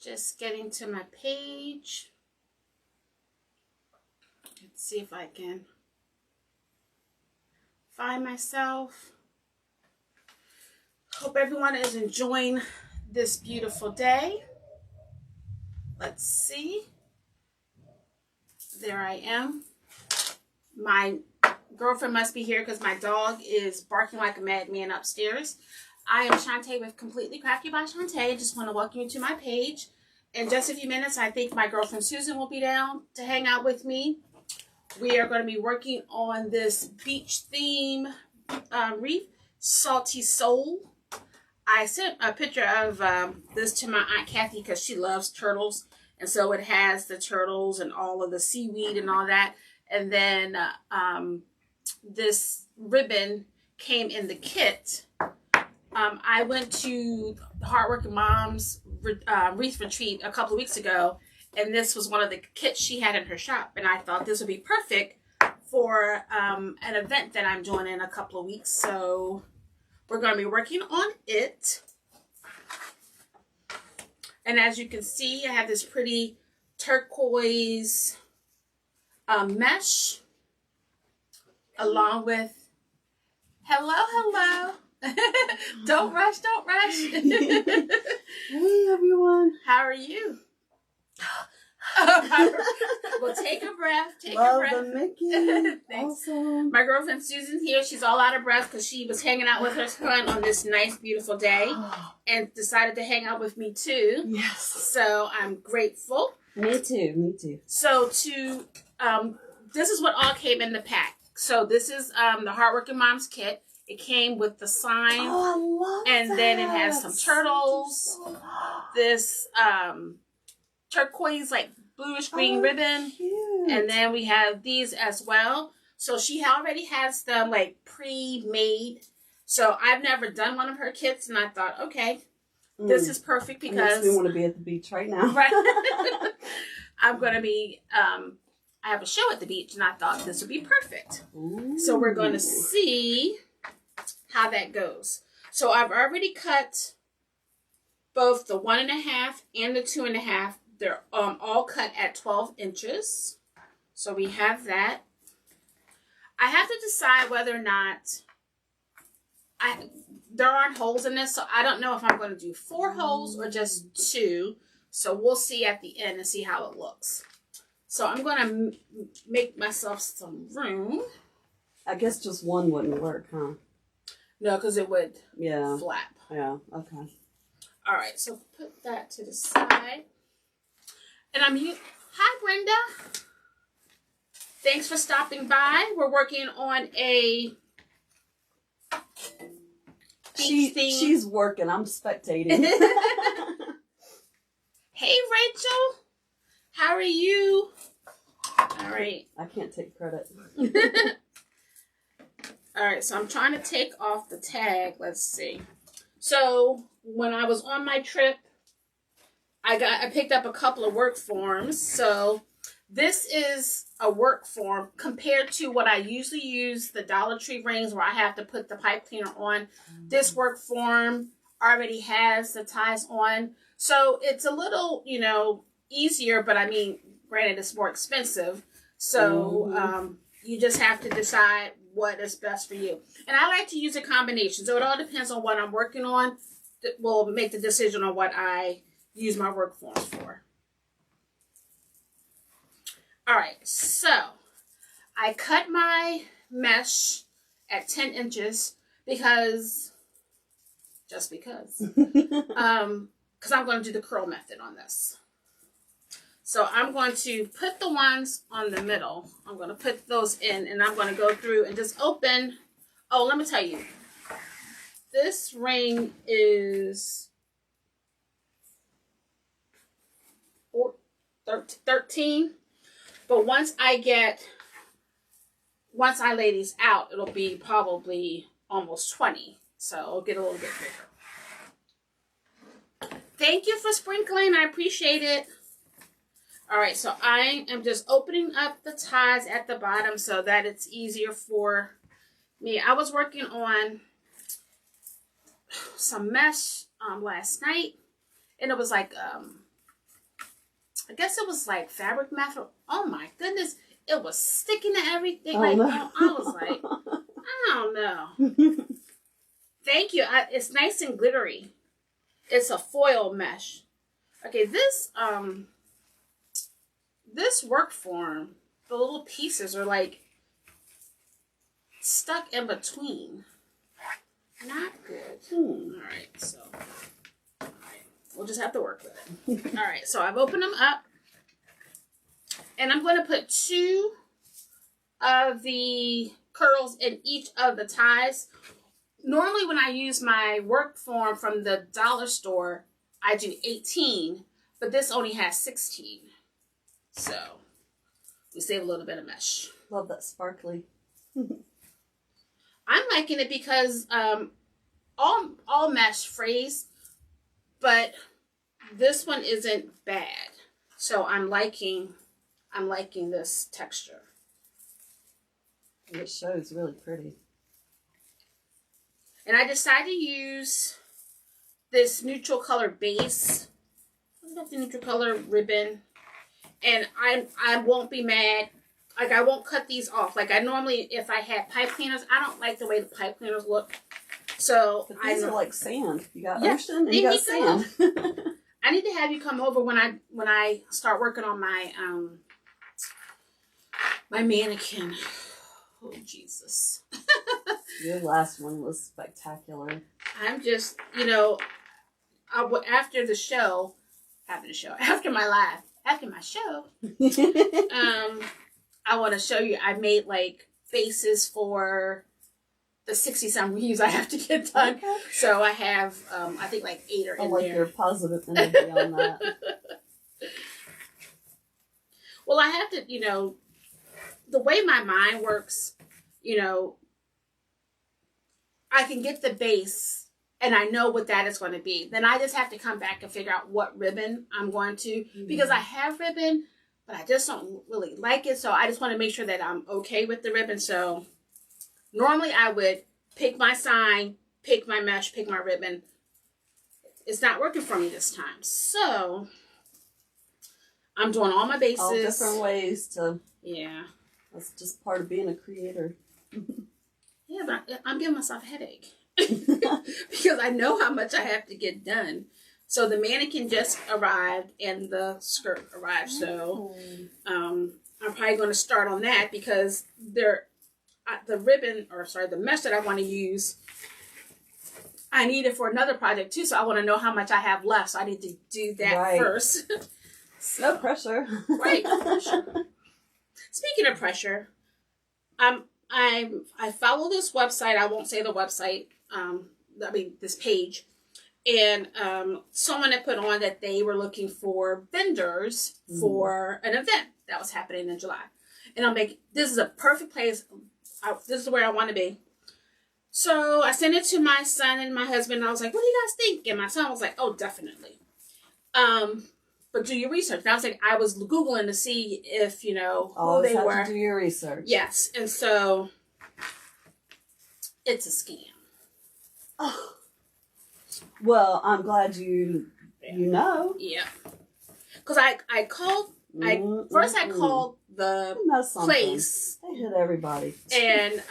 Just getting to my page. Let's see if I can find myself. Hope everyone is enjoying this beautiful day. Let's see. There I am. My girlfriend must be here because my dog is barking like a madman upstairs. I am Shantae with Completely Crafty by Shantae. I just want to welcome you to my page. In just a few minutes, I think my girlfriend Susan will be down to hang out with me. We are going to be working on this beach theme wreath, Salty Soul. I sent a picture of this to my Aunt Kathy because she loves turtles. And so it has the turtles and all of the seaweed and all that. And then this ribbon came in the kit. I went to Hardworking Mom's wreath retreat a couple of weeks ago. And this was one of the kits she had in her shop. And I thought this would be perfect for an event that I'm doing in a couple of weeks. So we're going to be working on it. And as you can see, I have this pretty turquoise mesh along with, hello. Don't rush. Hey, everyone. How are you? Well, take a breath. Love the Mickey. Thanks. Awesome. My girlfriend Susan's here. She's all out of breath because she was hanging out with her son on this nice, beautiful day and decided to hang out with me too. Yes. So I'm grateful. Me too. So this is what all came in the pack. So this is the Hardworking Moms kit. It came with the sign. Oh, I love and that. then it has some turtles. This turquoise, like bluish green ribbon. Cute. And then we have these as well. So she already has them like pre-made. So I've never done one of her kits, and I thought, okay, this is perfect because it makes me want to be at the beach right now. Right. I'm going to be, I have a show at the beach, and I thought this would be perfect. Ooh. So we're going to see how that goes. So I've already cut both the 1.5 and the 2.5. They're all cut at 12 inches. So we have that. I have to decide whether or not there aren't holes in this, so I don't know if I'm going to do 4 holes or just 2. So we'll see at the end and see how it looks. So I'm going to make myself some room. I guess just one wouldn't work, huh? No, because it would Yeah. flap. Yeah, okay. All right, so put that to the side. And hi, Brenda. Thanks for stopping by. We're working on a beach theme. She's working. I'm spectating. Hey, Rachel. How are you? All right. I can't take credit. All right, so I'm trying to take off the tag. Let's see. So when I was on my trip, I picked up a couple of work forms. So this is a work form compared to what I usually use, the Dollar Tree rings where I have to put the pipe cleaner on. This work form already has the ties on. So it's a little, easier, but I mean, granted, it's more expensive. So you just have to decide what is best for you. And I like to use a combination. So it all depends on what I'm working on. Will make the decision on what I use my work forms for. All right, so I cut my mesh at 10 inches because I'm going to do the curl method on this. So I'm going to put the ones on the middle. I'm going to put those in, and I'm going to go through and just open. Oh, let me tell you. This ring is 13. But once I lay these out, it'll be probably almost 20. So it'll get a little bit bigger. Thank you for sprinkling. I appreciate it. All right, so I am just opening up the ties at the bottom so that it's easier for me. I was working on some mesh last night, and it was like I guess it was like fabric math. Oh my goodness. It was sticking to everything. Oh, like, no. I was like, I don't know. Thank you. It's nice and glittery. It's a foil mesh. Okay, this work form, the little pieces are like stuck in between. Not good. Alright, so we'll just have to work with it. Alright, so I've opened them up. And I'm going to put 2 of the curls in each of the ties. Normally when I use my work form from the dollar store, I do 18, but this only has 16. So we save a little bit of mesh. Love that sparkly. I'm liking it because all mesh frays, but this one isn't bad. So I'm liking this texture. It shows really pretty. And I decided to use this neutral color base. I got the neutral color ribbon. And I won't be mad. Like, I won't cut these off. Like, I normally, if I had pipe cleaners, I don't like the way the pipe cleaners look. So, but these are like sand. You got ocean and you got sand. I need to have you come over when I start working on my my mannequin. Oh, Jesus. Your last one was spectacular. I'm just, after the show, after my show, I want to show you, I made like bases for the 60-some wreaths I have to get done. Okay. So I have, I think like 8 are in there. I like your positive energy on that. Well, I have to, the way my mind works, I can get the base and I know what that is going to be. Then I just have to come back and figure out what ribbon I'm going to, because I have ribbon, but I just don't really like it. So I just want to make sure that I'm okay with the ribbon. So normally I would pick my sign, pick my mesh, pick my ribbon. It's not working for me this time. So I'm doing all my bases. All different ways to... Yeah. That's just part of being a creator. Yeah, but I'm giving myself a headache. Because I know how much I have to get done. So the mannequin just arrived and the skirt arrived. So I'm probably going to start on that because the mesh that I want to use, I need it for another project too. So I want to know how much I have left. So I need to do that first. No pressure. Right, no pressure. Speaking of pressure, I follow this website. I won't say the website. This page, and someone had put on that they were looking for vendors for an event that was happening in July. And I'm like, this is a perfect place. This is where I want to be. So I sent it to my son and my husband. And I was like, what do you guys think? And my son was like, oh, definitely. But do your research. And I was like, I was Googling to see if, who they were. To do your research. Yes. And so it's a scam. Oh. Well, I'm glad you know. Yeah. Because I called, first I called the place. They hit everybody. And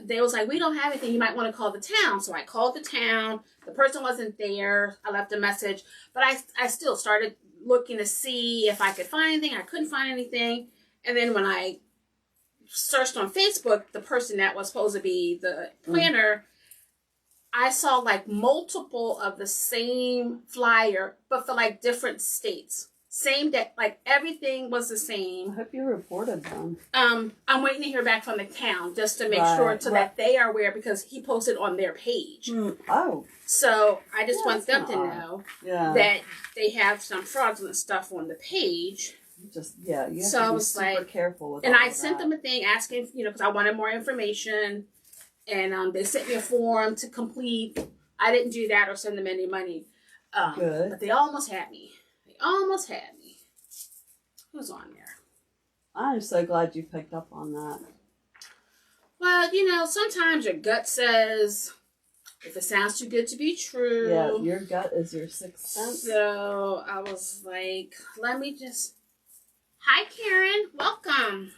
they was like, we don't have anything. You might want to call the town. So I called the town. The person wasn't there. I left a message. But I still started looking to see if I could find anything. I couldn't find anything. And then when I searched on Facebook, the person that was supposed to be the planner, I saw like multiple of the same flyer, but for like different states. Same day, like everything was the same. I hope you reported them. I'm waiting to hear back from the town just to make sure that they are aware, because he posted on their page. Oh. So I just want them to know that they have some fraudulent stuff on the page. You have to be super careful with and all I of sent that. them a thing asking, because I wanted more information. And they sent me a form to complete. I didn't do that or send them any money. Good. But they almost had me. Who's on there? I'm so glad you picked up on that. Well, sometimes your gut says, If it sounds too good to be true. Yeah, your gut is your sixth sense. So I was like, let me just... Hi, Karen. Welcome.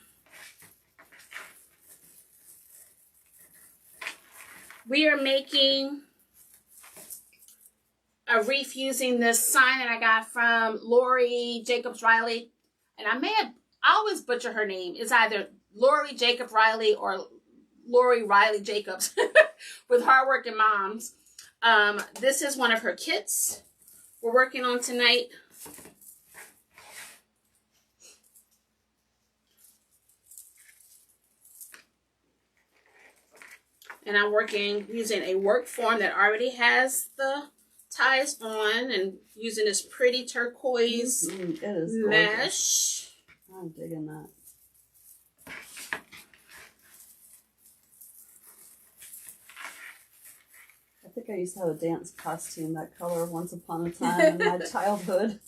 We are making a wreath using this sign that I got from Lori Jacobs Riley. And I always butcher her name. It's either Lori Jacob Riley or Lori Riley Jacobs with Hardworking Moms. This is one of her kits we're working on tonight. And I'm working using a work form that already has the ties on and using this pretty turquoise mesh. I'm digging that. I think I used to have a dance costume that color once upon a time in my childhood.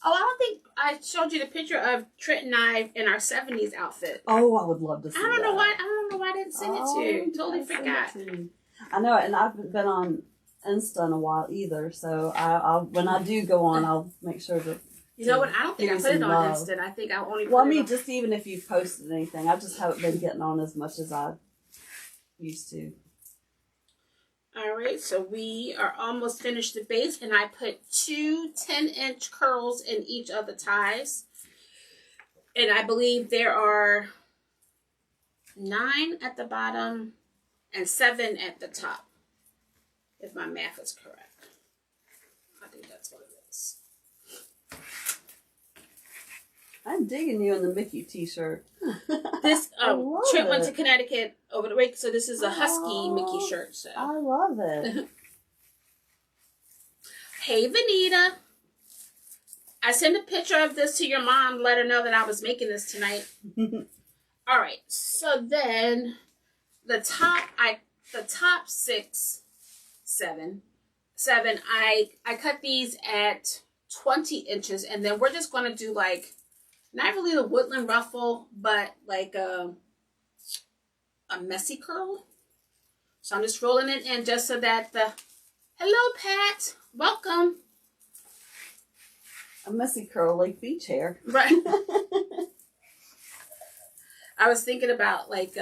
Oh, I don't think I showed you the picture of Trent and I in our 70s outfit. Oh, I would love to see that. I don't know why I didn't send it to you. Totally forgot. I know it, and I haven't been on Insta in a while either, so I'll when I do go on, I'll make sure to... You know what? I don't think I put it on Insta. I think I only put Well, I mean, just even if you've posted anything, I just haven't been getting on as much as I used to. All right, so we are almost finished the base, and I put 2 10-inch curls in each of the ties. And I believe there are 9 at the bottom and 7 at the top, if my math is correct. I think that's what it is. I'm digging you in the Mickey t-shirt. This Trent went to Connecticut over the week, so this is a husky Mickey shirt. So I love it. Hey, Vanita. I sent a picture of this to your mom. Let her know that I was making this tonight. All right. So then the top 7, I cut these at 20 inches, and then we're just going to do like, not really a woodland ruffle, but like a messy curl. So I'm just rolling it in just so that the... Hello, Pat. Welcome. A messy curl like beach hair. Right. I was thinking about like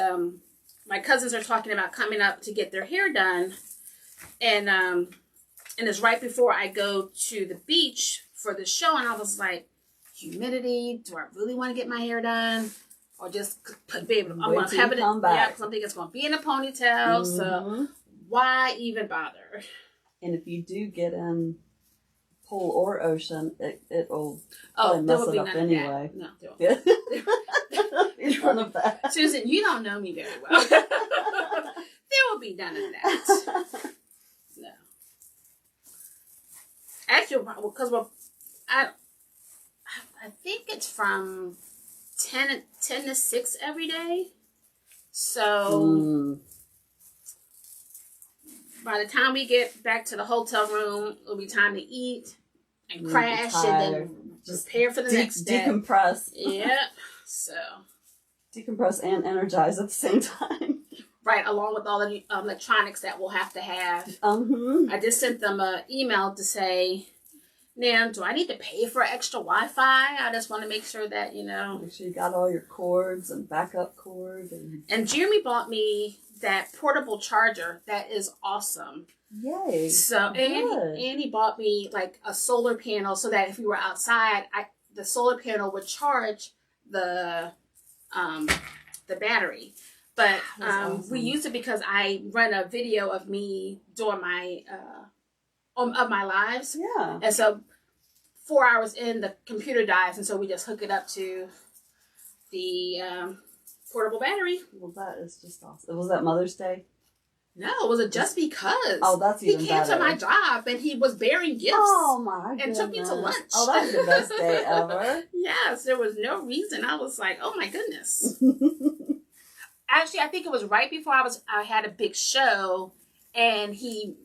my cousins are talking about coming up to get their hair done, and it's right before I go to the beach for the show, and I was like, humidity, do I really want to get my hair done, or just baby, I'm gonna have it in, yeah, because I think it's gonna be in a ponytail, so why even bother? And if you do get in pool or ocean, it'll there mess will it be up none anyway. Of that. No, there won't. In front of that. Susan, you don't know me very well. There will be none of that. No. Actually, because I think it's from 10 to 6 every day. So by the time we get back to the hotel room, it'll be time to eat and crash and then just prepare for the next day. Decompress. Yeah. So. Decompress and energize at the same time. Right, along with all the electronics that we'll have to have. I just sent them an email to say, now, do I need to pay for extra Wi-Fi? I just want to make sure that, Make sure you got all your cords and backup cord. And Jeremy bought me that portable charger. That is awesome. Yay. So, and he bought me like a solar panel so that if we were outside, the solar panel would charge the battery. But awesome. We use it because I run a video of me doing my of my lives. Yeah. And so 4 hours in, the computer dies, and so we just hook it up to the portable battery. Well, that is just awesome. Was that Mother's Day? No, it was just because. Oh, that's even better. He came to my job, and he was bearing gifts. Oh, my goodness. And took me to lunch. Oh, that's the best day ever. Yes, there was no reason. I was like, oh, my goodness. Actually, I think it was right before I had a big show, and he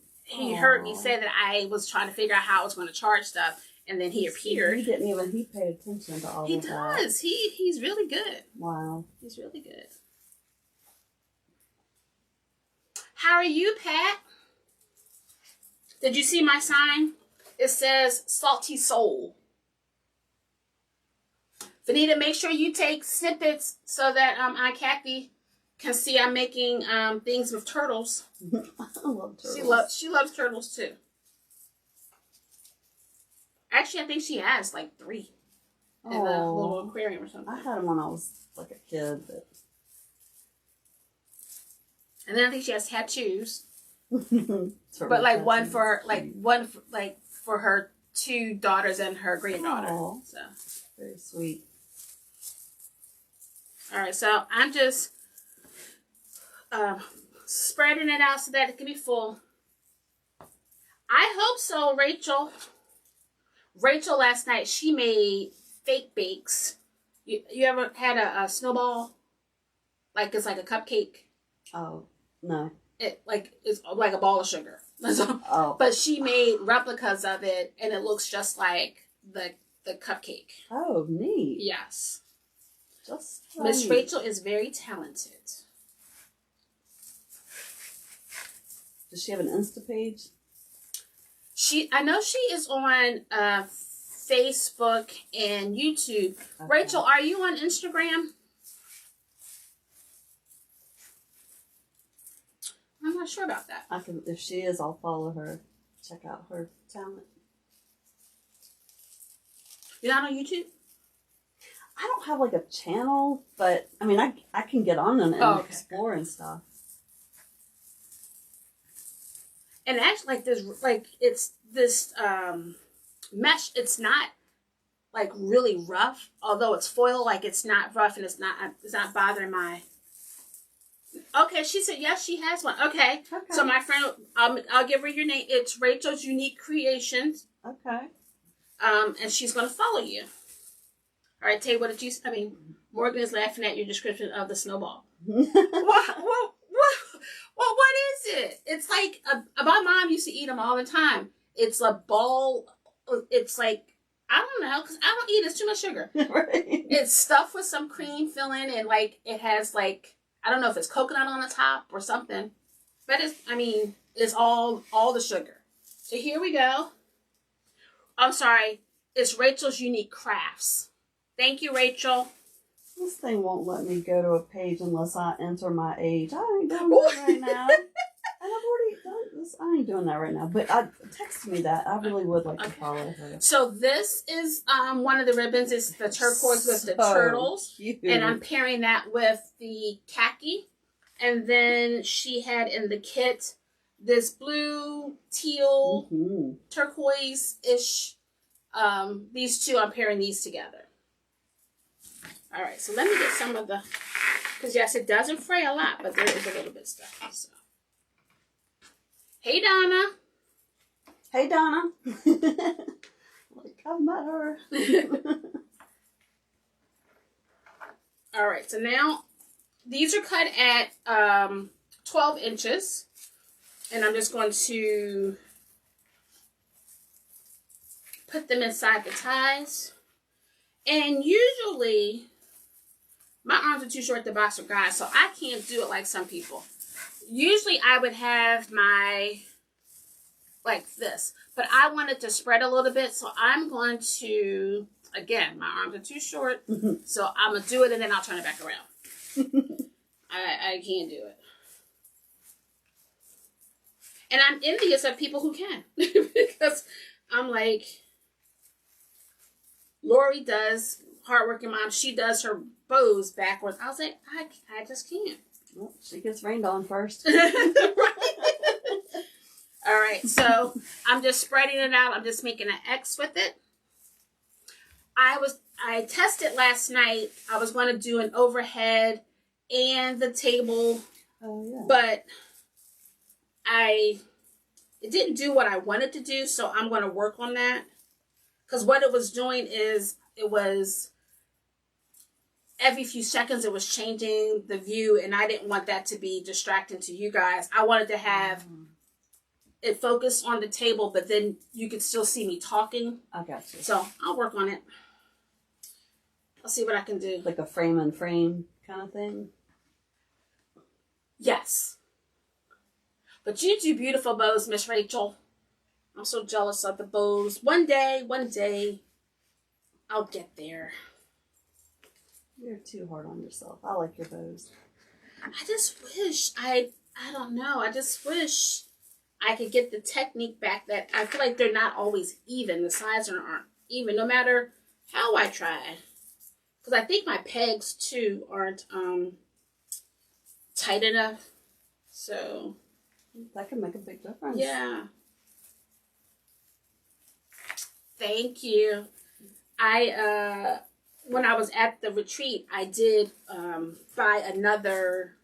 heard me say that I was trying to figure out how I was going to charge stuff, and then he appeared. He didn't even, he paid attention to all of that. He does. He's really good. Wow. He's really good. How are you, Pat? Did you see my sign? It says Salty Soul. Vanita, make sure you take snippets so that Aunt Kathy can see I'm making things with turtles. I love turtles. She loves turtles too. Actually, I think she has like 3 in the little aquarium or something. I had them when I was like a kid, but and then I think she has tattoos. but like one for her 2 daughters and her granddaughter. Aww. So very sweet. All right, so I'm just spreading it out so that it can be full. I hope so, Rachel. Rachel last night, she made fake bakes. You ever had a snowball? Like it's like a cupcake? Oh, no. It's like a ball of sugar. Oh. But she made replicas of it, and it looks just like the cupcake. Oh, neat. Yes. Just Miss Rachel is very talented. Does she have an Insta page? I know she is on Facebook and YouTube. Okay. Rachel, are you on Instagram? I'm not sure about that. If she is, I'll follow her. Check out her talent. You're not on YouTube? I don't have like a channel, but I mean, I can get on and explore and stuff. And actually, it's this mesh. It's not like really rough, although it's foil. Like it's not rough, and it's not bothering my. Okay, she said yes, she has one. Okay. So my friend, I'll give her your name. It's Rachel's Unique Creations. Okay. And she's gonna follow you. All right, Tay, what did you? Morgan is laughing at your description of the snowball. What is it? It's like my mom used to eat them all the time. It's a ball. It's like I don't know because I don't eat. It's too much sugar. Right. It's stuffed with some cream filling and like it has like I don't know if it's coconut on the top or something, but it's all the sugar. So here we go. I'm sorry. It's Rachel's Unique Crafts. Thank you, Rachel. This thing won't let me go to a page unless I enter my age. I ain't doing that right now. And I've already done this. I ain't doing that right now. But text me that. I really would like to follow her. So this is one of the ribbons. It's the turquoise with the turtles. Cute. And I'm pairing that with the khaki. And then she had in the kit this blue, teal, turquoise-ish. These two, I'm pairing these together. All right, so let me get some of the, because yes, it doesn't fray a lot, but there is a little bit stuffy. So, hey Donna. Hey Donna. Like I've met her. All right, so now these are cut at 12 inches, and I'm just going to put them inside the ties. And usually, my arms are too short to box for guys, so I can't do it like some people. Usually, I would have like this. But I wanted to spread a little bit, so I'm going to, again, my arms are too short, so I'm going to do it, and then I'll turn it back around. I can't do it. And I'm envious of people who can. Because I'm like, Lori does, hardworking mom, she does her bows backwards. I was like, I just can't. Well, she gets rained on first. All right, so I'm just spreading it out. I'm just making an X with it. I tested last night. I was going to do an overhead and the table, but it didn't do what I wanted to do, so I'm going to work on that. Because what it was doing is it was every few seconds it was changing the view, and I didn't want that to be distracting to you guys. I wanted to have it focused on the table, but then you could still see me talking. I got you. So I'll work on it. I'll see what I can do. Like a frame and frame kind of thing? Yes. But you do beautiful bows, Miss Rachel. I'm so jealous of the bows. One day, I'll get there. You're too hard on yourself. I like your bows. I just wish I don't know. I just wish I could get the technique back that I feel like they're not always even. The sides aren't even, no matter how I try. Because I think my pegs, too, aren't tight enough. So that can make a big difference. Yeah. Thank you. When I was at the retreat, I did buy another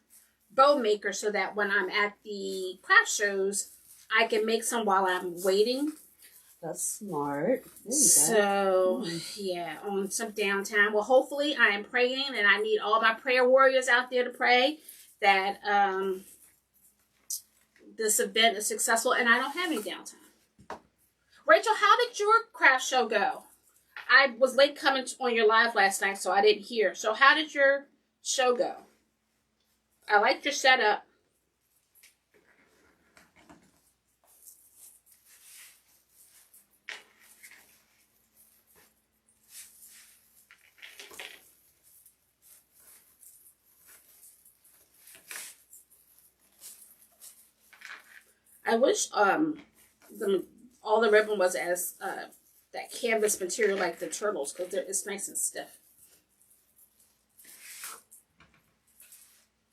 bow maker so that when I'm at the craft shows, I can make some while I'm waiting. That's smart. There you so, go. Yeah, on some downtime. Well, hopefully I am praying, and I need all my prayer warriors out there to pray that this event is successful and I don't have any downtime. Rachel, how did your craft show go? I was late coming on your live last night, so I didn't hear. So how did your show go? I liked your setup. I wish all the ribbon was as that canvas material like the turtles, because it's nice and stiff.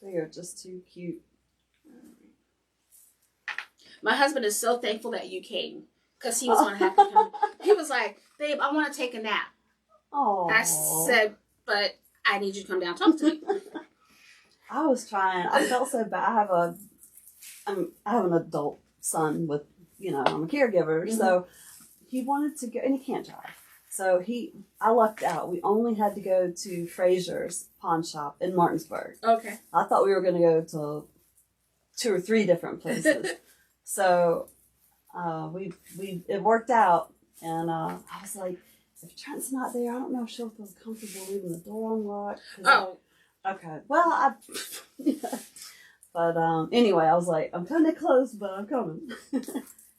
They are just too cute. My husband is so thankful that you came, because he was going to have to come. He was like, babe, I want to take a nap. Oh. I said, but I need you to come down and talk to me. I was trying. I felt so bad. I have an adult son with, I'm a caregiver. Mm-hmm. So he wanted to go, and he can't drive. So I lucked out. We only had to go to Fraser's pawn shop in Martinsburg. Okay. I thought we were going to go to 2 or 3 different places. So it worked out. And I was like, if Trent's not there, I don't know if she'll feel comfortable leaving the door unlocked. Oh. Okay. Well, but anyway, I was like, I'm kind of close, but I'm coming.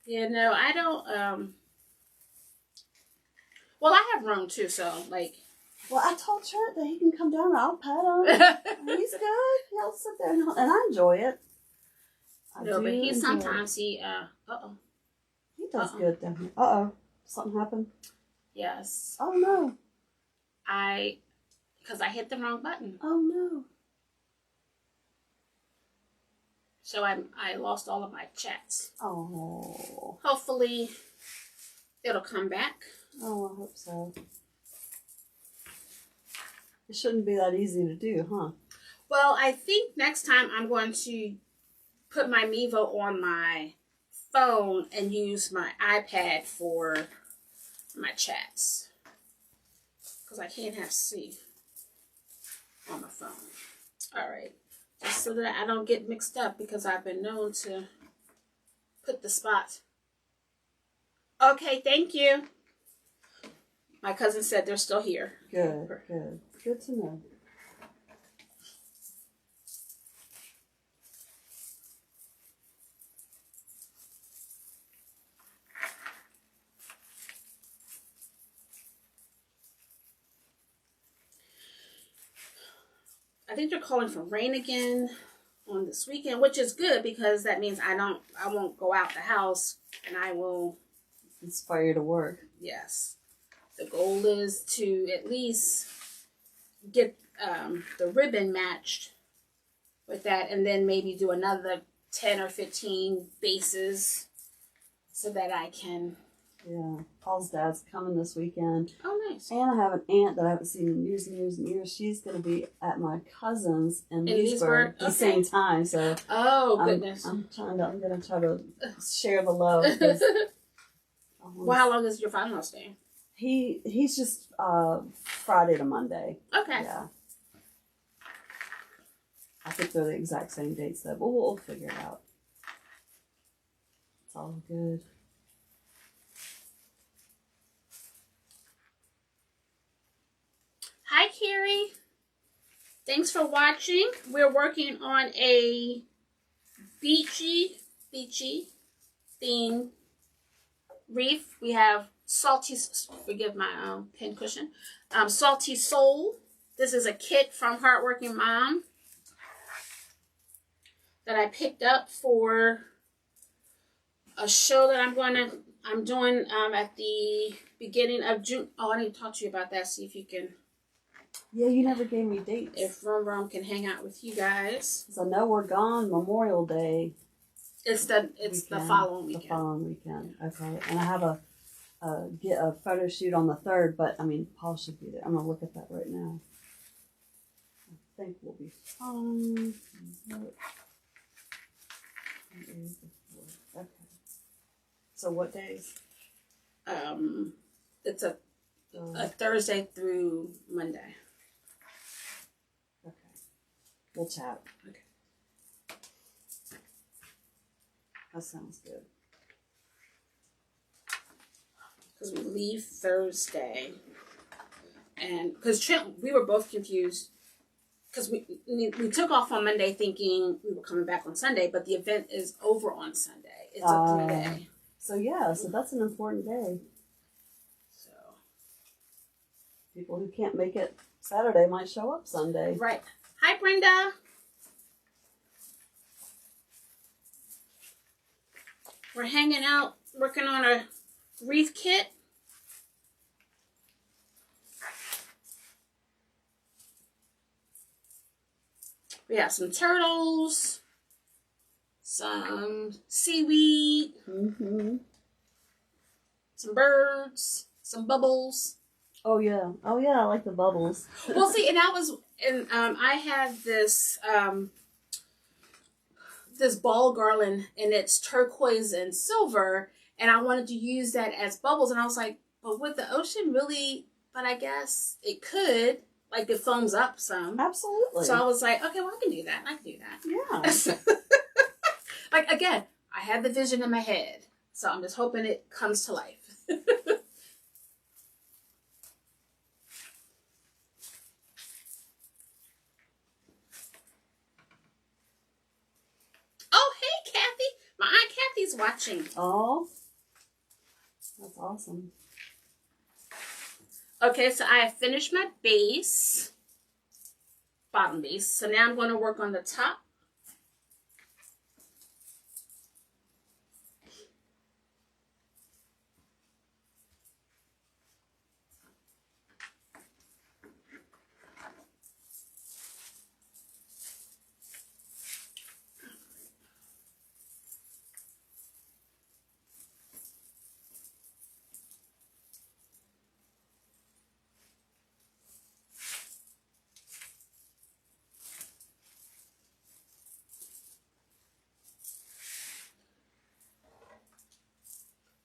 Yeah, no, I don't. Well, I have room too, so like. Well, I told Trent that he can come down and I'll pet him. He's good. He'll sit there and I enjoy it. No, but he sometimes he does good down here. Uh-oh. Something happened? Yes. Oh no. Because I hit the wrong button. Oh no. So I lost all of my chats. Oh. Hopefully it'll come back. Oh, I hope so. It shouldn't be that easy to do, huh? Well, I think next time I'm going to put my Mevo on my phone and use my iPad for my chats. Because I can't have C on my phone. All right. Just so that I don't get mixed up, because I've been known to put the spot. Okay, thank you. My cousin said they're still here. Good, good. Good to know. I think they're calling for rain again on this weekend, which is good, because that means I won't go out the house, and I will inspire you to work. Yes. The goal is to at least get the ribbon matched with that, and then maybe do another 10 or 15 bases so that I can. Yeah. Paul's dad's coming this weekend. Oh, nice. And I have an aunt that I haven't seen in years and years and years. She's going to be at my cousin's in Leesburg at the same time. So goodness. I'm going to try to share the love. Well, how long is your final stay? He's just Friday to Monday. Okay. Yeah. I think they're the exact same dates though, but we'll figure it out. It's all good. Hi, Carrie. Thanks for watching. We're working on a beachy beachy theme wreath. We have salty, forgive my pin cushion, salty soul. This is a kit from Hardworking Mom that I picked up for a show that I'm doing at the beginning of June. Oh, I need to talk to you about that. See if you can. Yeah, you never gave me dates. If Rum can hang out with you guys. So I know we're gone Memorial Day. It's the following weekend. The following weekend. Okay. And I have a photo shoot on the 3rd, but I mean, Paul should be there. I'm gonna look at that right now. I think we'll be fine. Okay. So what days? It's a Thursday through Monday. Okay. We'll chat. Okay. That sounds good. Because we leave Thursday. And because Trent, we were both confused. Because we took off on Monday thinking we were coming back on Sunday, but the event is over on Sunday. It's a 3-day. So yeah, so that's an important day. So people who can't make it Saturday might show up Sunday. Right. Hi, Brenda. We're hanging out, working on a wreath kit. We have some turtles, some seaweed, some birds, some bubbles. Oh yeah, I like the bubbles. Well, see, and I had this this ball garland, and it's turquoise and silver, and I wanted to use that as bubbles, and I was like, but would the ocean really? But I guess it could. Like, it foams up some. Absolutely. So I was like, okay, well, I can do that. Yeah. Like, again, I had the vision in my head. So I'm just hoping it comes to life. Oh, hey, Kathy. My Aunt Kathy's watching. Oh, that's awesome. Okay, so I have finished my base, bottom base. So now I'm going to work on the top.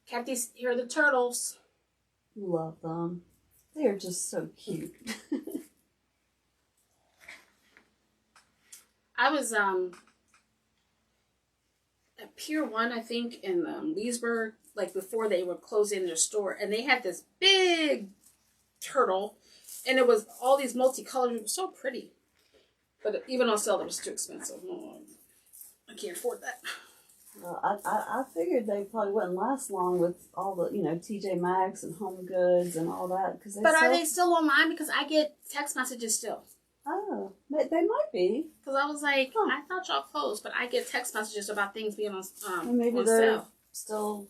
Kathy's, here are the turtles. Love them. They are just so cute. I was at Pier 1, I think, in Leesburg, like before they were closing their store, and they had this big turtle, and it was all these multicolored. It was so pretty, but even on sale, it was too expensive. Oh, I can't afford that. Well, I figured they probably wouldn't last long with all the, TJ Maxx and Home Goods and all that. But are they still online? Because I get text messages still. Oh, they might be. Because I was like, I thought y'all closed, but I get text messages about things being on and maybe on they're sale. still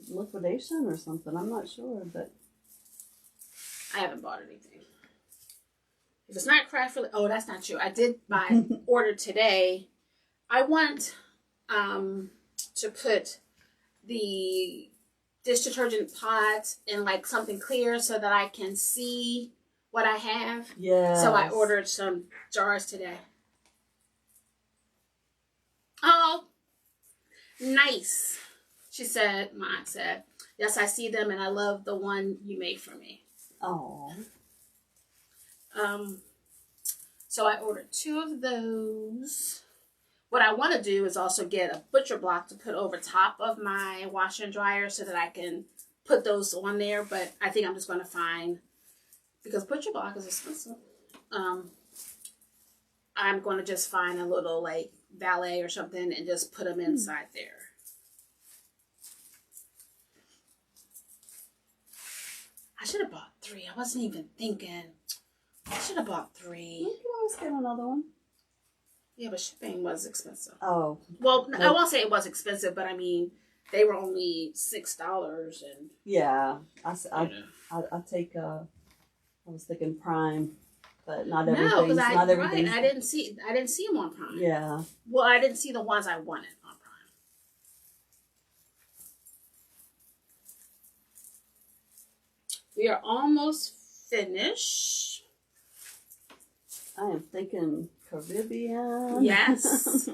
liquidation or something. I'm not sure, but I haven't bought anything. If it's not craft really, oh, that's not true. I did buy order today. I want to put the dish detergent pods in like something clear so that I can see what I have. Yeah. So I ordered some jars today. Oh, nice. She said, my aunt said, yes, I see them and I love the one you made for me. Oh. So I ordered 2 of those. What I want to do is also get a butcher block to put over top of my washer and dryer so that I can put those on there. But I think I'm just going to find, because butcher block is expensive, I'm going to just find a little like valet or something and just put them inside there. I should have bought 3. I wasn't even thinking. I should have bought 3. You can always get another one. Yeah, but shipping was expensive. Oh. Well, I won't say it was expensive, but I mean, they were only $6 and. Yeah, I take. I was thinking Prime, but not everything. No, because not everything. I didn't see them on Prime. Yeah. Well, I didn't see the ones I wanted on Prime. We are almost finished. I am thinking Caribbean. Yes.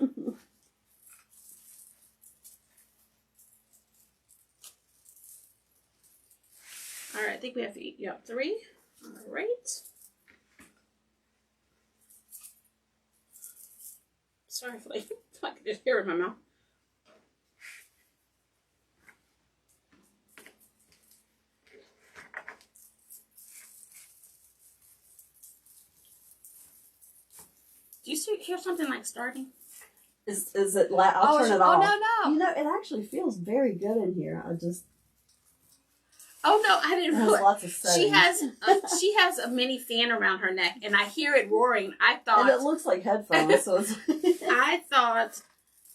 All right, I think we have to eat. Yep, 3. All right. Sorry for I could just hear it in my mouth. Do you hear something like starting? Is it? I'll turn it off. Oh no! You know, it actually feels very good in here. Oh no! I didn't realize. Lots of settings. She has a mini fan around her neck, and I hear it roaring. I thought, and it looks like headphones. So it's. I thought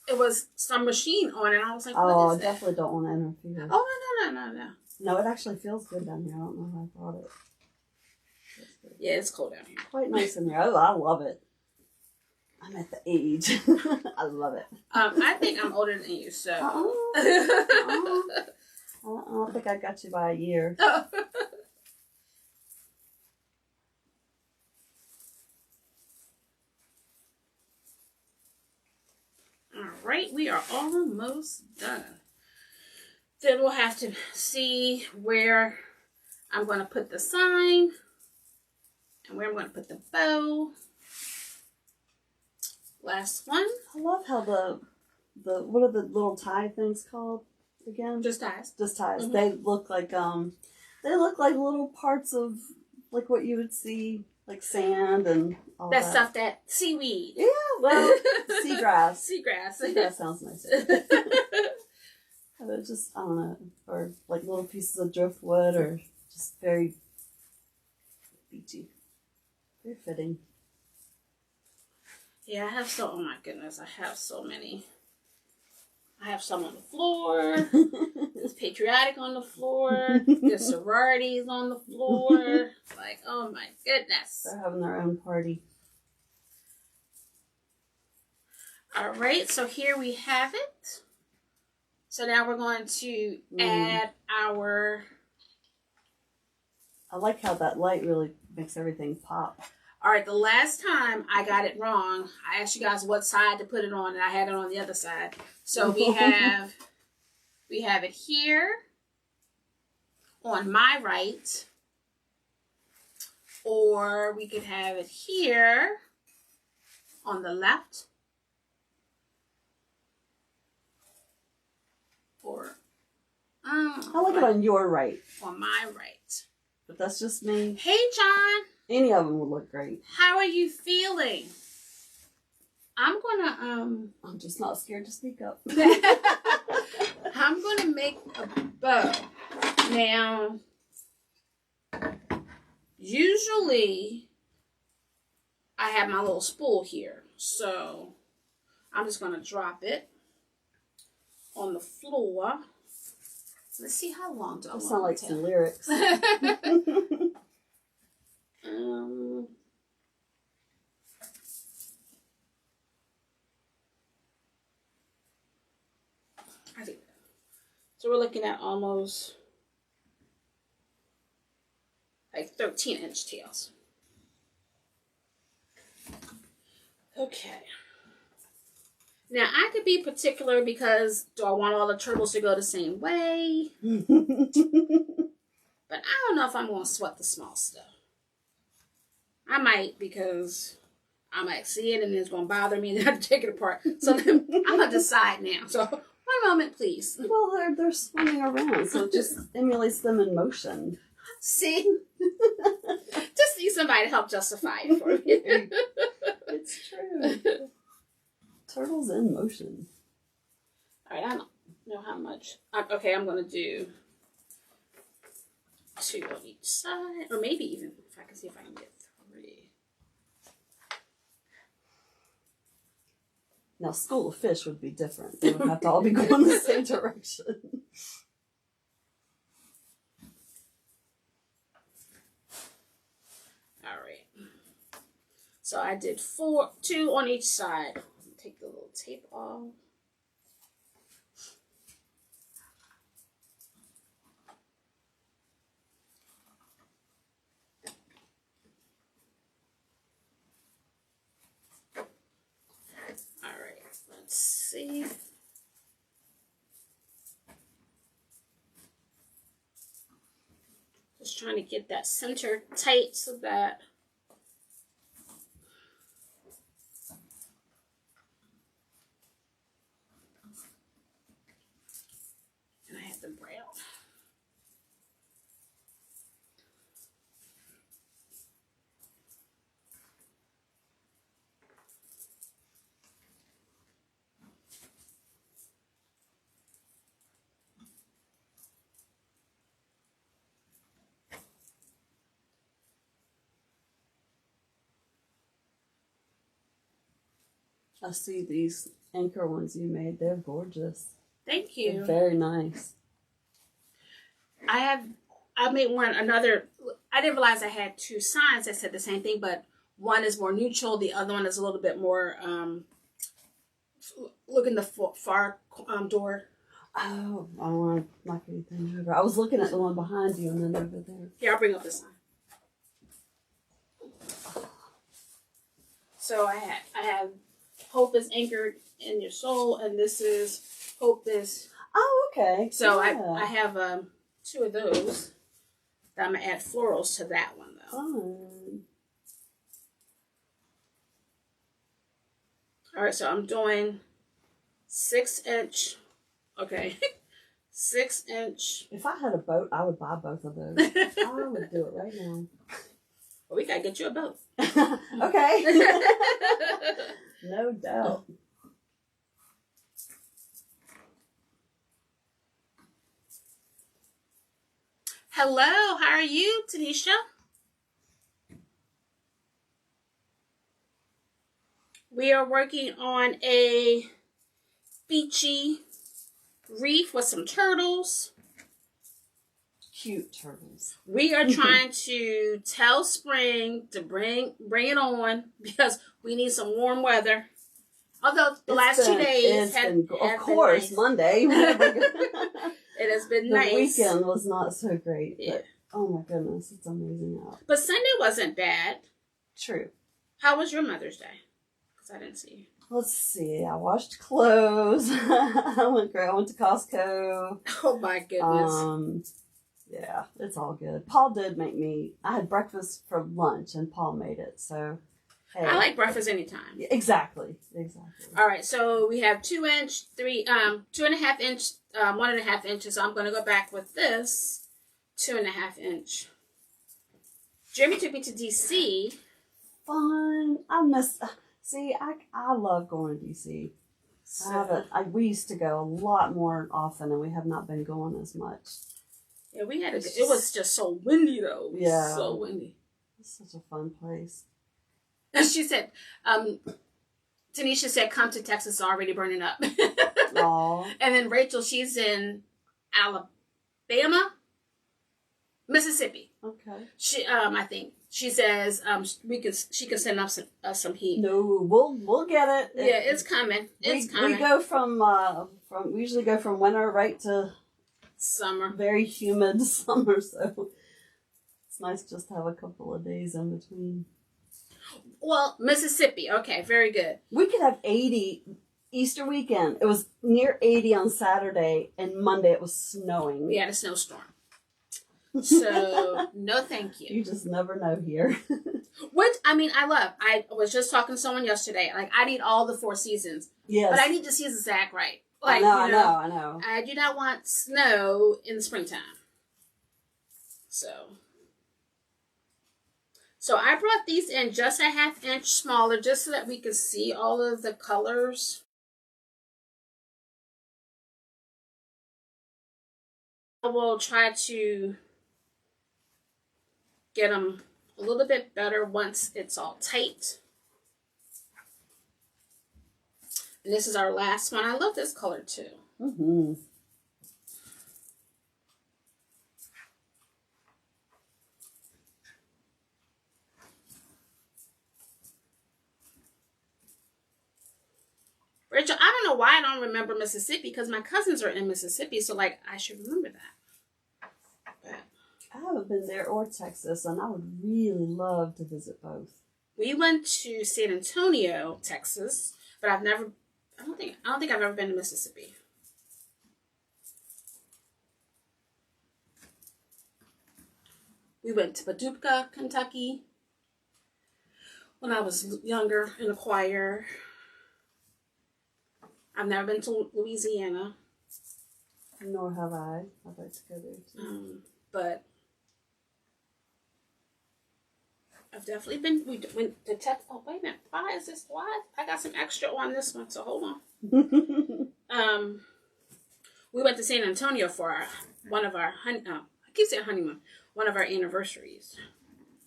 it was some machine on, and I was like, "What is I definitely don't want to interfere. Oh no! No, it actually feels good down here. I don't know how I thought it. Yeah, it's cold down here. Quite nice in here. I love it. I'm at the age. I love it. I think I'm older than you, so. I don't think I got you by a year. All right, we are almost done. Then we'll have to see where I'm going to put the sign and where I'm going to put the bow. Last one. I love how the what are the little tie things called again? Just ties. Just ties. Mm-hmm. They look like little parts of like what you would see like sand and all that. That stuff, that seaweed. Yeah, well, seagrass. Seagrass. Seagrass sounds nice. But just, I don't know, or like little pieces of driftwood, or just very beachy. Very fitting. Yeah, I have oh my goodness, I have so many. I have some on the floor. There's patriotic on the floor. There's sororities on the floor. Like, oh my goodness. They're having their own party. All right, so here we have it. So now we're going to add our... I like how that light really makes everything pop. All right, the last time I got it wrong, I asked you guys what side to put it on, and I had it on the other side. So we have it here on my right, or we could have it here on the left, or I like it on your right, on my right. but that's just me. Hey, John. Any of them would look great. How are you feeling? I'm gonna I'm just not scared to speak up. I'm gonna make a bow. Now, usually I have my little spool here, so I'm just gonna drop it on the floor. Let's see, how long do I want That sound like it to? some lyrics. I think so. We're looking at almost like 13-inch tails. Okay. Now I could be particular because do I want all the turtles to go the same way? But I don't know if I'm going to sweat the small stuff. I might, because I might see it and it's going to bother me and I have to take it apart. So I'm going to decide now. So one moment, please. Well, they're swimming around, so it just emulates them in motion. See? Just need somebody to help justify it for me. It's true. Turtles in motion. All right, I don't know how much. Okay, I'm going to do 2 on each side. Or maybe even, if I can see if I can get 3. Now, School of Fish would be different. They would have to all be going the same direction. All right. So I did 2 on each side. Take the little tape off. Let's see. Just trying to get that center tight so that and I have the brown. I see these anchor ones you made. They're gorgeous. Thank you. They're very nice. I made another. I didn't realize I had 2 signs that said the same thing, but one is more neutral. The other one is a little bit more, look in the far door. Oh, I don't want to knock anything over. I was looking at the one behind you and then over there. Here, I'll bring up the sign. So I have hope is anchored in your soul, and this is hope is. Oh, okay. So yeah. I have 2 of those. I'm gonna add florals to that one though. Fun. All right, so I'm doing 6-inch. Okay, 6-inch. If I had a boat, I would buy both of those. I would do it right now. Well, we gotta get you a boat. Okay. No doubt. Hello, how are you, Tanisha? We are working on a beachy wreath with some turtles. Cute turtles. We are trying to tell spring to bring it on because we need some warm weather. Although the last 2 days have of course, been nice. Monday. It has been the nice. The weekend was not so great, Yeah. but oh my goodness, it's amazing out. But Sunday wasn't bad. True. How was your Mother's Day? Because I didn't see you. Let's see. I washed clothes. I went to Costco. Oh my goodness. Yeah, it's all good. Paul did make me. I had breakfast for lunch, and Paul made it. So, hey. I like breakfast anytime. Exactly. All right, so we have 2-inch, 2.5 inch, 1.5 inches. So I'm going to go back with this 2.5 inch. Jeremy took me to DC. Fun. See, I love going to DC. So, we used to go a lot more often, and we have not been going as much. Yeah, it was just so windy though. Yeah. So windy. It's such a fun place. And she said, Tanisha said, come to Texas, already burning up. Aww. And then Rachel, she's in Alabama, Mississippi. Okay. I think she says, she can send us some heat. No, we'll get it. Yeah, it's coming. It's coming. We go we usually go from winter right to summer. Very humid summer, so it's nice just to have a couple of days in between. Well, Mississippi. Okay, very good. We could have 80 Easter weekend. It was near 80 on Saturday, and Monday it was snowing. We had a snowstorm. So, no thank you. You just never know here. Which, I mean, I love. I was just talking to someone yesterday. Like, I need all the 4 seasons. Yes. But I need the seasons to act right. Like, I know. I do not want snow in the springtime. So I brought these in just a 1/2 inch smaller just so that we could see all of the colors. I will try to get them a little bit better once it's all tight. And this is our last one. I love this color too. Mm-hmm. Rachel, I don't know why I don't remember Mississippi, because my cousins are in Mississippi, so like I should remember that. But I haven't been there or Texas, and I would really love to visit both. we went to San Antonio, Texas, but I don't think I've ever been to Mississippi. We went to Paducah, Kentucky when I was younger in the choir. I've never been to Louisiana. Nor have I. I'd like to go there too. But I've definitely been. We went to Texas. Oh, wait a minute. Why is this? Why? I got some extra on this one, so hold on. We went to San Antonio for one of our I keep saying honeymoon. One of our anniversaries,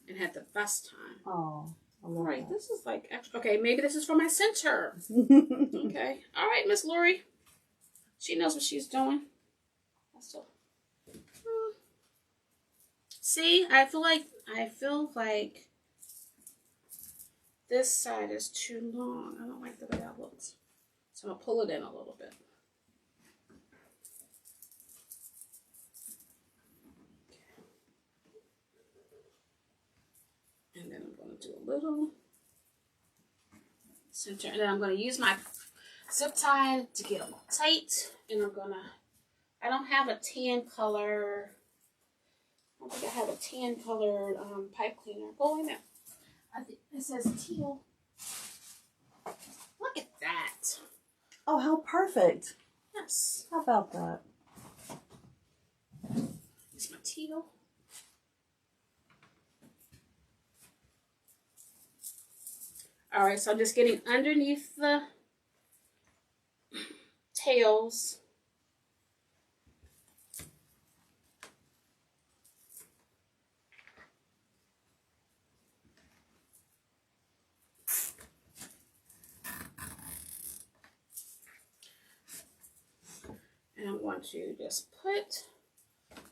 and had the best time. Oh, I love all right, that. this is like extra. Okay, maybe this is for my center. Okay, all right, Miss Lori. She knows what she's doing. See, I feel like this side is too long. I don't like the way that looks. So I'm gonna pull it in a little bit. And then I'm gonna do a little center, and then I'm gonna use my zip tie to get them tight. And I don't have a tan color. I don't think I have a tan colored pipe cleaner. Oh, wait a minute. I think it says teal. Look at that. Oh, how perfect. Yes. How about that? It's my teal. All right, so I'm just getting underneath the tails. And I'm going to just put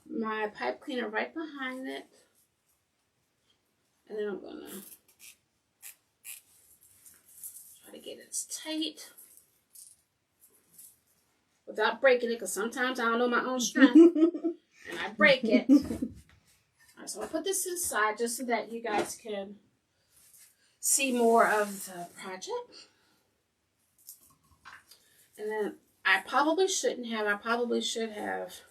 my pipe cleaner right behind it. And then I'm going to try to get it tight without breaking it, because sometimes I don't know my own strength and I break it. All right, so I'll put this to the side just so that you guys can see more of the project. And then I probably should have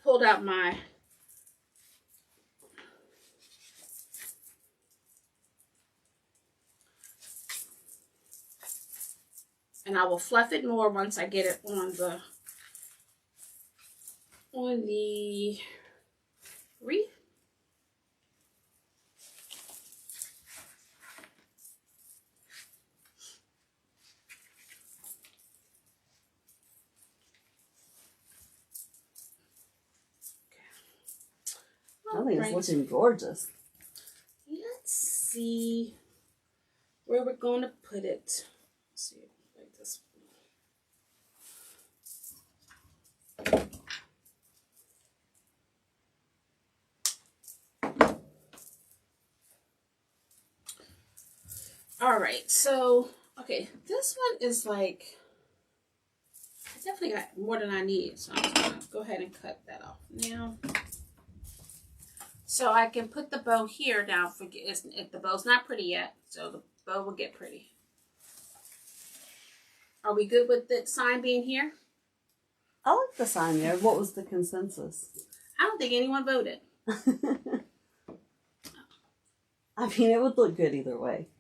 pulled out my and I will fluff it more once I get it on the wreath. I think it's looking gorgeous. Let's see where we're going to put it. Let's see, like this. All right, so okay, this one is like, I definitely got more than I need, so I'm just gonna go ahead and cut that off now. So I can put the bow here now. If the bow's not pretty yet, so the bow will get pretty. Are we good with the sign being here? I like the sign there. What was the consensus? I don't think anyone voted. I mean, it would look good either way.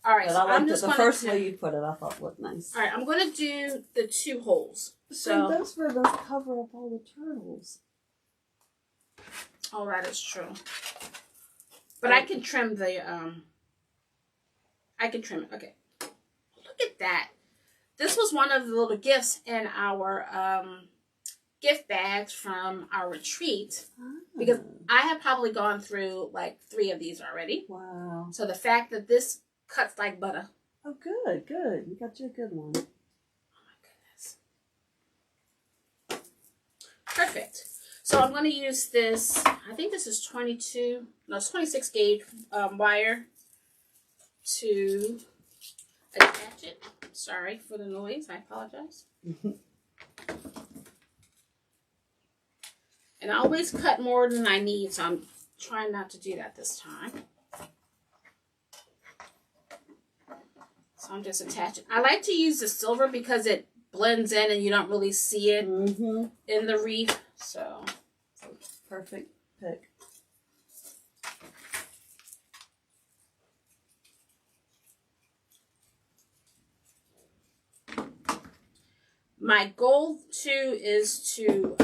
All right, but so I liked I'm just the first way you put it. I thought looked nice. All right, I'm going to do the 2 holes. So those ribbons cover up all the turtles. Oh, that is true. But I can trim the I can trim it. Okay. Look at that. This was one of the little gifts in our gift bags from our retreat because I have probably gone through like 3 of these already. Wow. So the fact that this cuts like butter. Oh, good, good. You got you a good one. Oh my goodness. Perfect. So I'm going to use this, I think this is 26 gauge wire to attach it. Sorry for the noise. I apologize. And I always cut more than I need, so I'm trying not to do that this time. So I'm just attaching. I like to use the silver because it blends in and you don't really see it in the wreath. So, perfect pick. My goal too is to,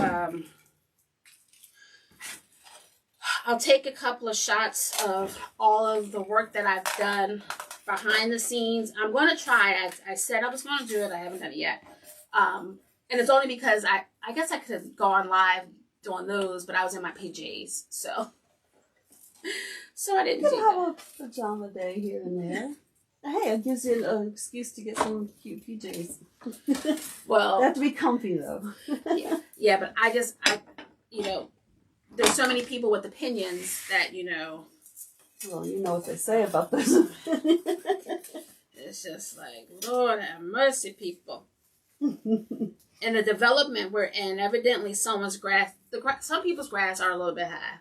I'll take a couple of shots of all of the work that I've done behind the scenes. I'm going to try. I said I was going to do it. I haven't done it yet. And it's only because I guess I could have gone live doing those, but I was in my PJs. So I didn't do that. Have a pajama day here and there. Hey, it gives you an excuse to get some cute PJs. Well, they have to be comfy though. yeah, but I there's so many people with opinions that, Well, you know what they say about those opinions. It's just like, Lord have mercy, people. In the development we're in, evidently someone's grass, some people's grass are a little bit high.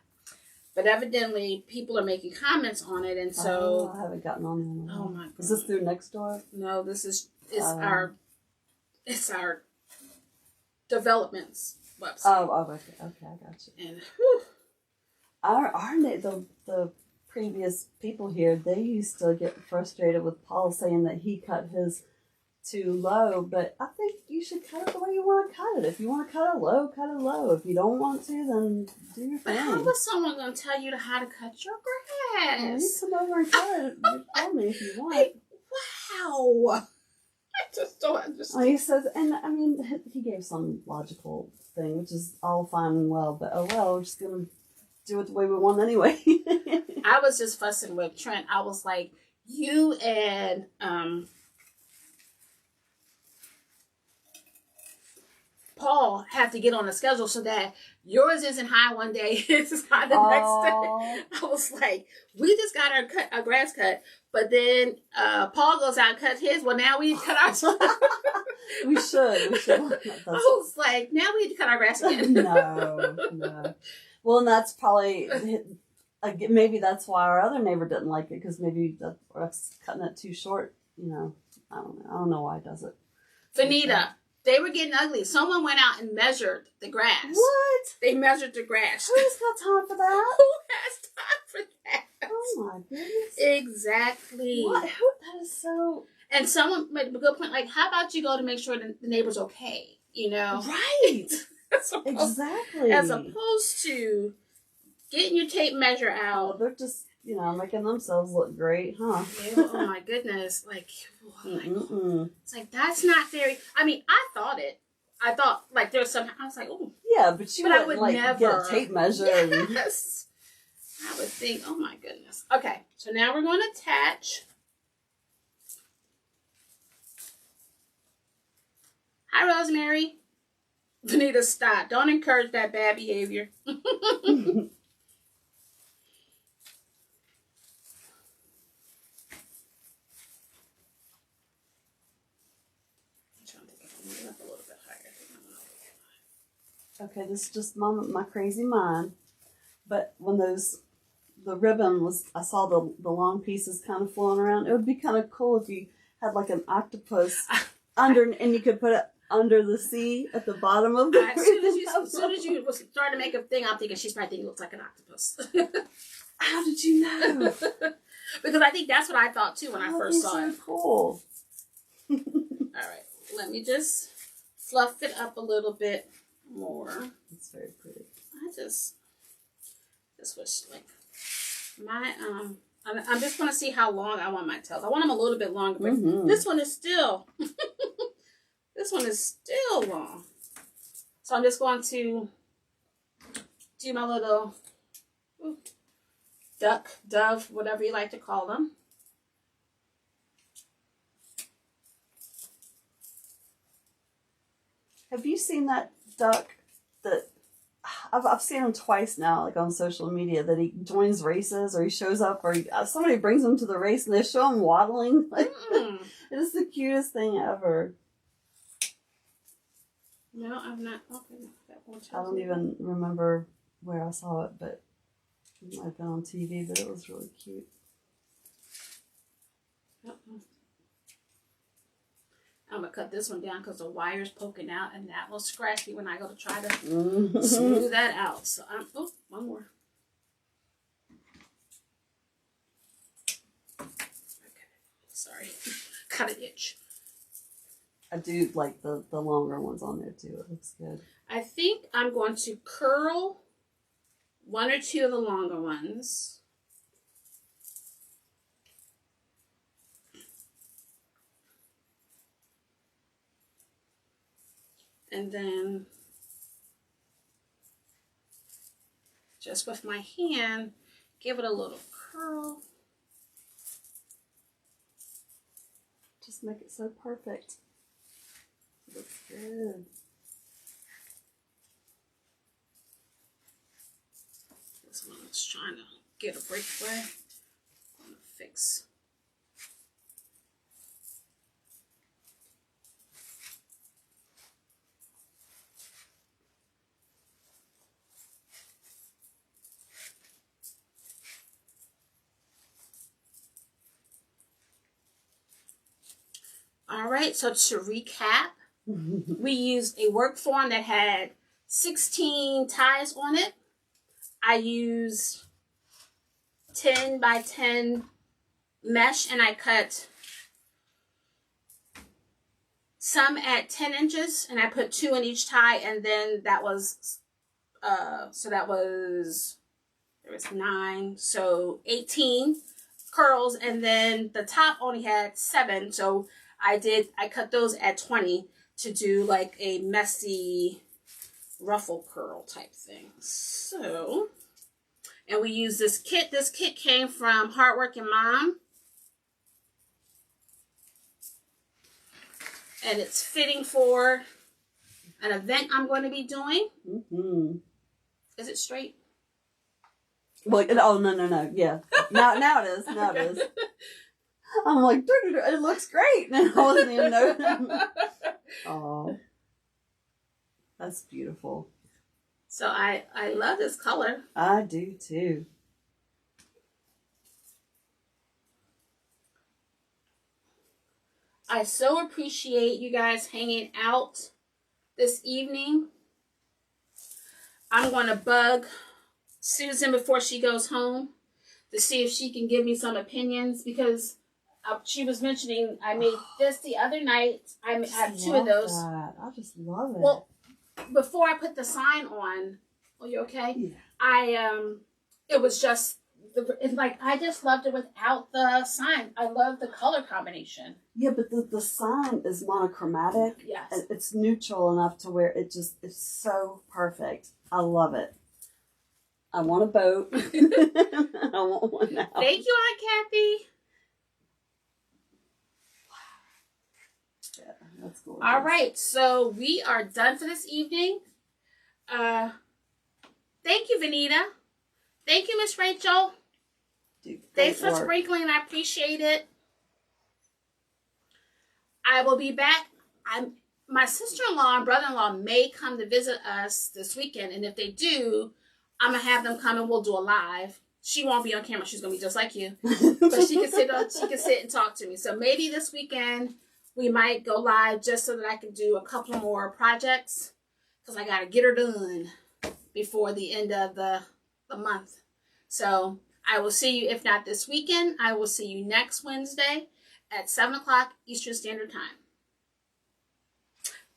But evidently people are making comments on it, and so... I haven't gotten on there. Oh my God. Is this through Nextdoor? No, this is our development's website. Oh, okay, I got you. And the previous people here, they used to get frustrated with Paul saying that he cut his too low, but I think you should cut it the way you want to cut it. If you want to cut it low, cut it low. If you don't want to, then do your thing. But how was someone going to tell you how to cut your grass? Well, you come over and cut it. You tell me if you want. Like, wow. I just don't understand. He says, and I mean, he gave some logical thing, which is all fine and well, but oh well, we're just going to do it the way we want anyway. I was just fussing with Trent. I was like, you and Paul have to get on a schedule so that yours isn't high one day, it's high the next day. I was like, we just got our grass cut, but then Paul goes out and cuts his. Well, now we cut ours. We should. I was like, now we need to cut our grass again. No. Well, and that's probably, maybe that's why our other neighbor didn't like it, because maybe that's cutting it too short. I don't know why he does it. Vanita. They were getting ugly. Someone went out and measured the grass. What? They measured the grass. Who's got time for that? Who has time for that? Oh my goodness. Exactly. What? That is so... And someone made a good point, like, how about you go to make sure the neighbor's okay, Right. Exactly. As opposed to getting your tape measure out. They're just, making themselves look great, huh? Yeah, oh my goodness. It's like, that's not very... I mean, I thought like there was some... I was like, oh. Yeah, but I would never get a tape measure. Yes. I would think, oh my goodness. Okay, so now we're going to attach. Hi, Rosemary. Vanita, stop. Don't encourage that bad behavior. Okay, this is just my crazy mind. But when the ribbon was, I saw the long pieces kind of flowing around. It would be kind of cool if you had like an octopus and you could put it under the sea at the bottom of the As soon as you was starting to make a thing, I'm thinking she's probably thinking it looks like an octopus. How did you know? Because I think that's what I thought too when I first saw it. So cool. All right, let me just fluff it up a little bit more. It's very pretty. I just wish like my I'm just going to see how long I want my tails. I want them a little bit longer, but this one is still this one is still long. So I'm just going to do my little duck, dove, whatever you like to call them. Have you seen that duck that I've seen him twice now, like on social media, that he joins races or he shows up or somebody brings him to the race and they show him waddling. Like, it is the cutest thing ever. No, I'm not. Okay, that one I don't even remember where I saw it, but it might have been on TV, but it was really cute. I'm going to cut this one down because the wire's poking out and that will scratch me when I go to try to smooth that out. So oh, one more. Okay. Sorry. Cut an itch. I do like the longer ones on there too. It looks good. I think I'm going to curl one or two of the longer ones. And then just with my hand, give it a little curl. Just make it so perfect. It looks good. This one is trying to get a breakaway. I'm going to fix. All right, so to recap, we used a work form that had 16 ties on it. I used 10 by 10 mesh and I cut some at 10 inches and I put 2 in each tie, and then that was, so that was, there was 9, so 18 curls, and then the top only had 7, so I cut those at 20 to do like a messy ruffle curl type thing. So, and we use this kit. This kit came from Hardworking Mom. And it's fitting for an event I'm going to be doing. Is it straight? Well, oh, no. Yeah. Now it is. Now it is. I'm like, it looks great. And I wasn't even noticing. Oh, that's beautiful. So I love this color. I do too. I so appreciate you guys hanging out this evening. I'm going to bug Susan before she goes home to see if she can give me some opinions, because she was mentioning I made this the other night. I had 2 of those. That. I just love it. Well, before I put the sign on, are you okay? Yeah. It was just, it's like, I just loved it without the sign. I love the color combination. Yeah, but the sign is monochromatic. Yes. And it's neutral enough to where it's so perfect. I love it. I want a boat. I want one now. Thank you, Aunt Kathy. Yeah, that's cool. All right, so we are done for this evening. Thank you, Vanita. Thank you, Miss Rachel. Thanks for sprinkling. I appreciate it. I will be back. My sister-in-law and brother-in-law may come to visit us this weekend, and if they do, I'm gonna have them come and we'll do a live. She won't be on camera. She's gonna be just like you, but she can sit and talk to me. So maybe this weekend we might go live just so that I can do a couple more projects, because I gotta get her done before the end of the month. So I will see you, if not this weekend, I will see you next Wednesday at 7 o'clock Eastern Standard Time.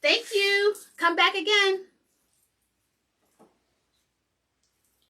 Thank you. Come back again.